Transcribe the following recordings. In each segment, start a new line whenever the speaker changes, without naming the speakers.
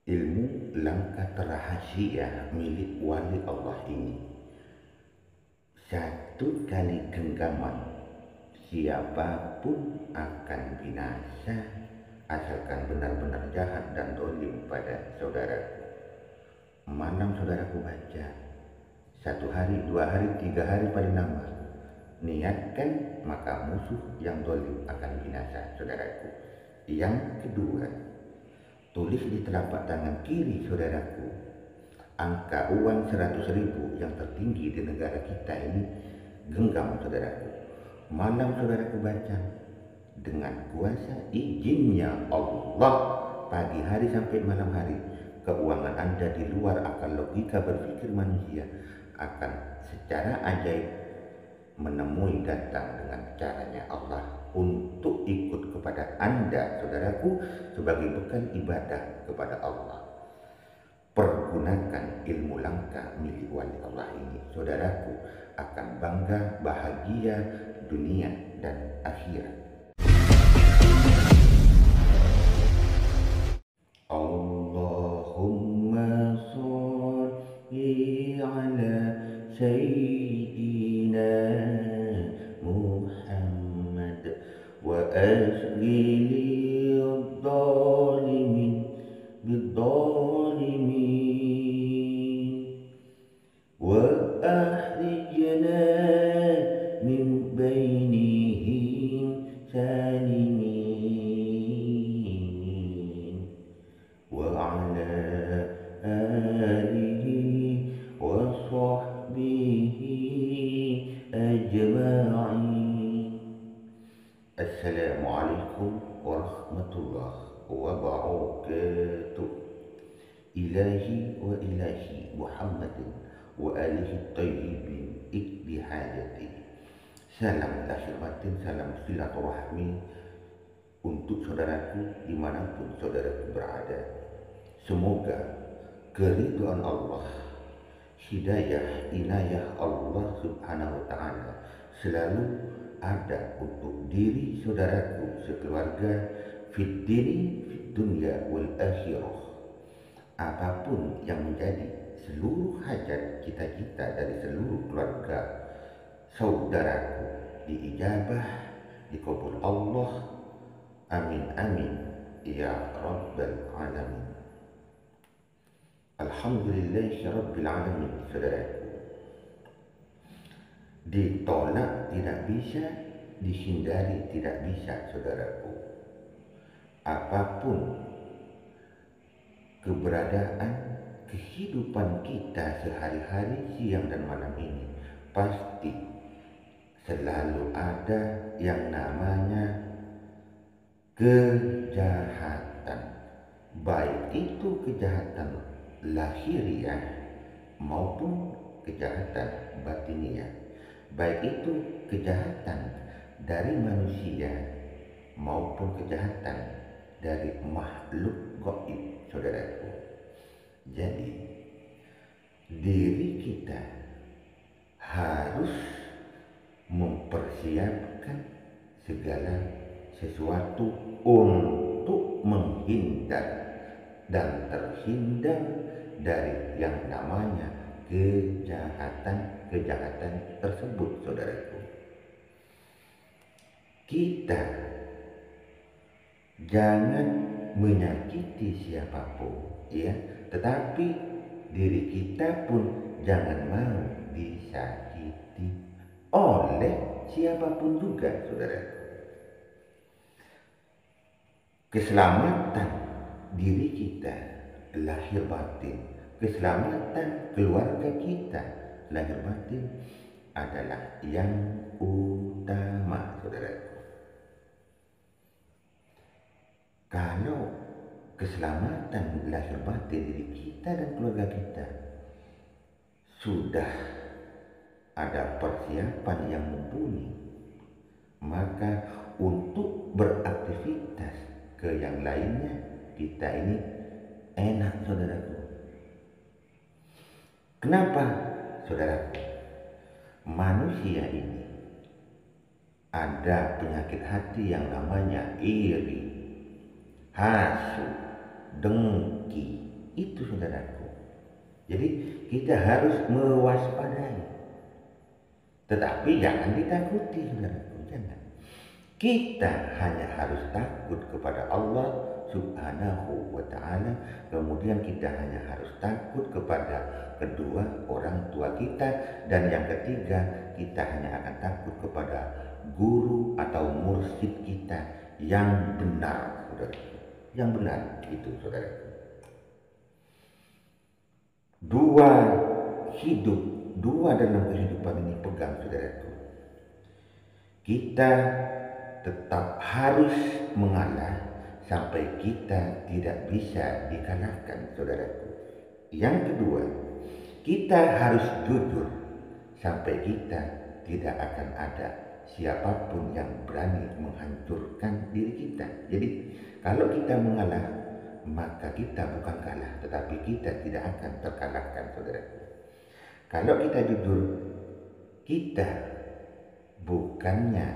Ilmu langkah terahasia milik wali Allah ini. Satu kali genggaman, siapapun akan binasa asalkan benar-benar jahat dan dolim pada saudaraku. Malam saudaraku baca, 1 hari, 2 hari, 3 hari paling lama. Niatkan maka musuh yang dolim akan binasa saudaraku. Yang kedua, tulis di telapak tangan kiri saudaraku angka uang 100.000 yang tertinggi di negara kita ini. Genggam saudaraku. Malam saudaraku baca, dengan kuasa izinnya Allah, pagi hari sampai malam hari, keuangan Anda di luar akal logika berpikir manusia akan secara ajaib menemui datang dengan caranya Allah untuk ikut kepada Anda saudaraku sebagai bekal ibadah kepada Allah. Pergunakan ilmu langkah milik wali Allah ini, saudaraku akan bangga bahagia dunia dan akhirat. Allahumma sholli ala sayyidina Muhammad wa asli dhalimin bidzalimin wa ahrijna min bainihim salimin wa ala alihi wa sahbihi ajma'in. Assalamualaikum warahmatullahi wabarakatuh. Ilahi wa ilahi Muhammadin wa alihi tayyibin ikdi hajati. Salam lahir batin, salam silaturahmi untuk saudaraku dimanapun saudaraku berada. Semoga keridhaan Allah, hidayah, inayah Allah subhanahu wa ta'ala selalu ada untuk diri saudaraku sekeluarga, fid dini, fid dunya wal akhirah. Apapun yang menjadi seluruh hajat cita-cita dari seluruh keluarga saudaraku diijabah, dikabul Allah. Amin amin ya rabbal alamin. Alhamdulillahi rabbil alamin. Saudaraku, ditolak tidak bisa, dihindari tidak bisa saudaraku. Apapun keberadaan kehidupan kita sehari-hari, siang dan malam ini, pasti selalu ada yang namanya kejahatan. Baik itu kejahatan lahiriah maupun kejahatan batiniah. Baik itu kejahatan dari manusia maupun kejahatan dari makhluk gaib saudaraku. Jadi diri kita harus mempersiapkan segala sesuatu untuk menghindar dan terhindar dari yang namanya kejahatan tersebut saudaraku. Kita jangan menyakiti siapapun, ya, tetapi diri kita pun jangan mau disakiti oleh siapapun juga saudaraku. Keselamatan diri kita lahir batin, keselamatan keluarga kita lahir batin adalah yang utama saudaraku. Kalau keselamatan lahir batin diri kita dan keluarga kita sudah ada persiapan yang mumpuni, maka untuk beraktivitas ke yang lainnya kita ini enak saudaraku. Kenapa saudaraku? Manusia ini ada penyakit hati yang namanya iri, hasud, dengki, Itu saudaraku. Jadi kita harus mewaspadai. Tetapi jangan ditakuti saudaraku, jangan. Kita hanya harus takut kepada Allah Subhanahu wa ta'ala. Kemudian kita hanya harus takut kepada kedua orang tua kita. Dan yang ketiga, kita hanya akan takut kepada guru atau mursyid kita yang benar, saudaraku. Yang benar itu, saudaraku. Dua dalam kehidupan ini pegang, saudaraku. Kita tetap harus mengalah sampai kita tidak bisa dikalahkan, saudaraku. Yang kedua, kita harus jujur sampai kita tidak akan ada siapapun yang berani menghancurkan diri kita. Jadi kalau kita mengalah, maka kita bukan kalah, tetapi kita tidak akan terkalahkan, saudaraku. Kalau kita jujur, kita bukannya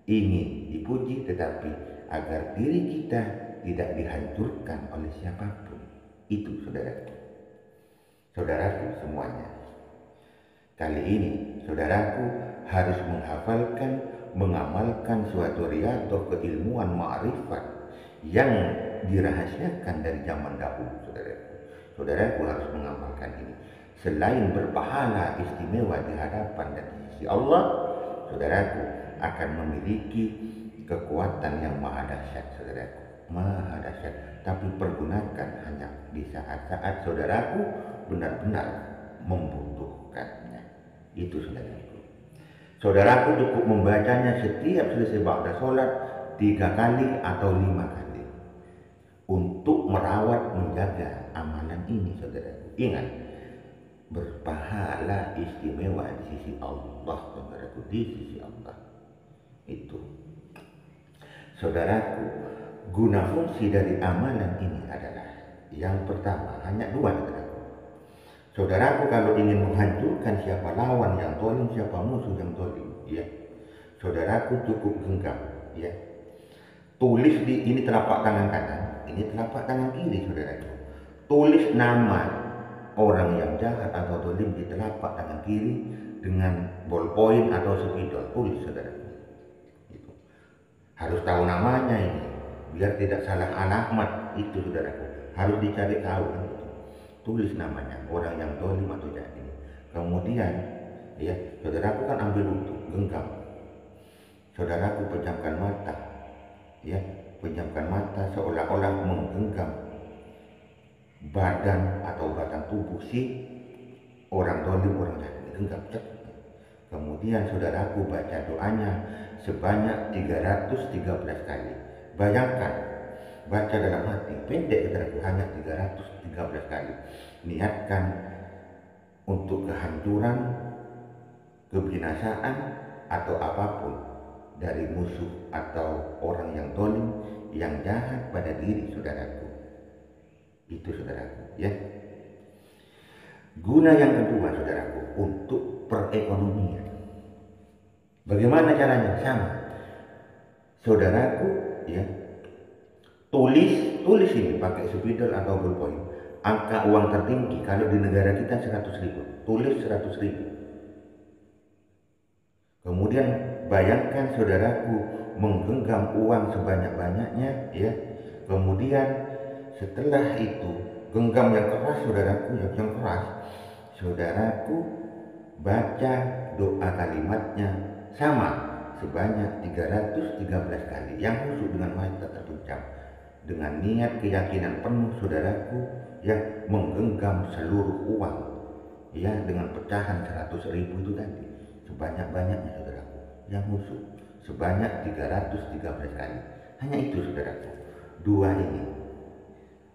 ingin dipuji, tetapi agar diri kita tidak dihancurkan oleh siapapun. Itu saudaraku. Saudaraku semuanya. Kali ini saudaraku harus menghafalkan, mengamalkan suatu riyadhah keilmuan ma'rifat yang dirahasiakan dari zaman dahulu, saudaraku. Saudaraku harus mengamalkan ini. Selain berpahala istimewa di hadapan dan di sisi Allah, saudaraku akan memiliki kekuatan yang maha dahsyat, saudaraku. Maha dahsyat. Tapi pergunakan hanya di saat-saat saudaraku benar-benar membutuhkannya. Itu saudaraku. Saudaraku cukup membacanya setiap selesai ba'da sholat 3 kali atau 5 kali untuk merawat, menjaga amalan ini, saudaraku. Ingat, berpahala istimewa di sisi Allah, saudaraku, di sisi Allah. Itu, saudaraku, guna fungsi dari amalan ini adalah yang pertama, hanya 2, saudaraku. Saudaraku, kalau ingin menghancurkan siapa lawan yang zalim, siapa musuh yang zalim, ya, saudaraku cukup genggam, ya. Tulis di ini telapak tangan kanan, ini telapak tangan kiri, saudaraku. Tulis nama orang yang jahat atau zalim di telapak tangan kiri dengan ballpoint atau spidol. Tulis, saudaraku. Itu harus tahu namanya ini, biar tidak salah alamat. Itu saudaraku, harus dicari tahu. Tulis namanya orang yang zalim atau jahat ini. Kemudian, ya, saudaraku kan ambil wudhu, genggam. Saudaraku pejamkan mata, ya, pejamkan mata seolah-olah menggenggam badan atau batang tubuh si orang zalim, orang jahat ini, genggam. Kemudian saudaraku baca doanya sebanyak 313 kali. Bayangkan, baca dalam hati, pendek saudaraku, hanya 313 kali. Niatkan untuk kehancuran, kebinasaan atau apapun dari musuh atau orang yang zalim, yang jahat pada diri saudaraku. Itu saudaraku, ya. Guna yang kedua, saudaraku, untuk perekonomian. Bagaimana caranya? Sama, saudaraku, ya. Tulis ini pakai spidol atau ballpoint. Angka uang tertinggi kalau di negara kita 100.000. Tulis 100.000. Kemudian bayangkan saudaraku menggenggam uang sebanyak-banyaknya, ya. Kemudian setelah itu genggam yang keras, saudaraku, yang keras. Saudaraku baca doa kalimatnya sama sebanyak 313 kali. Yang khusyuk dengan mata terpejam, dengan niat keyakinan penuh, saudaraku, yang menggenggam seluruh uang, ya, dengan pecahan 100.000 itu tadi, sebanyak-banyaknya, saudaraku, yang musuh sebanyak 313 kali. Hanya itu, saudaraku. 2 ini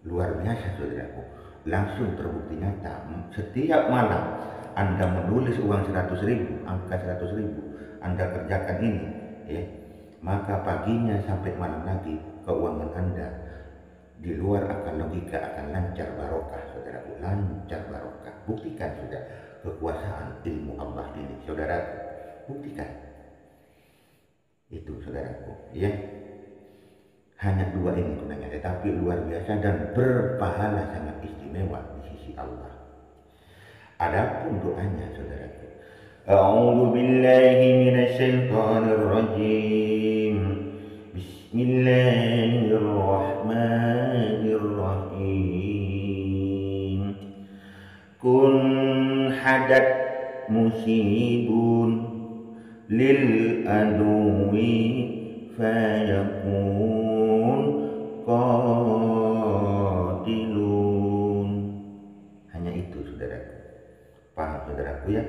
luar biasa, saudaraku. Langsung terbukti nyata. Setiap malam Anda menulis uang 100.000, angka 100.000, Anda kerjakan ini, ya, maka paginya sampai malam lagi keuangan Anda di luar akal logika akan lancar barokah, saudaraku, lancar barokah. Buktikan sudah kekuasaan ilmu Allah ini, saudaraku, buktikan. Itu, saudaraku, ya. Hanya dua ini gunanya, tetapi luar biasa dan berpahala sangat istimewa di sisi Allah. Adapun doanya saudaraku, A'udzu billahi minasy syaithanir rajim. Bismillahirrahmanirrahim. Kun hadat musibun lil aduwi fayakun qatilun. Hanya itu saudaraku. Paham saudaraku ya?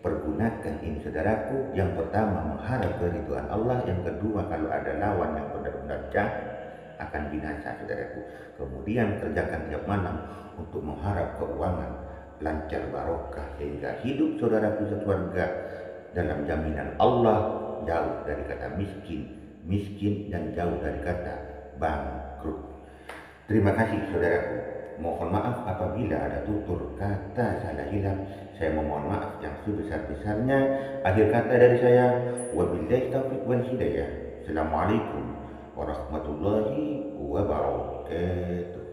Pergunakan ini saudaraku. Yang pertama mengharap keridhaan Allah, yang kedua kalau ada lawan yang benar-benar jahat akan binasa saudaraku. Kemudian kerjakan tiap malam untuk mengharap keuangan lancar barokah sehingga hidup saudaraku sekeluarga dalam jaminan Allah, jauh dari kata miskin dan jauh dari kata bangkrut. Terima kasih saudaraku. Mohon maaf apabila ada tutur kata salah hilaf. Saya memohon maaf yang sebesar-besarnya. Akhir kata dari saya, wabillahi taufiq wal hidayah. Assalamualaikum warahmatullahi wabarakatuh.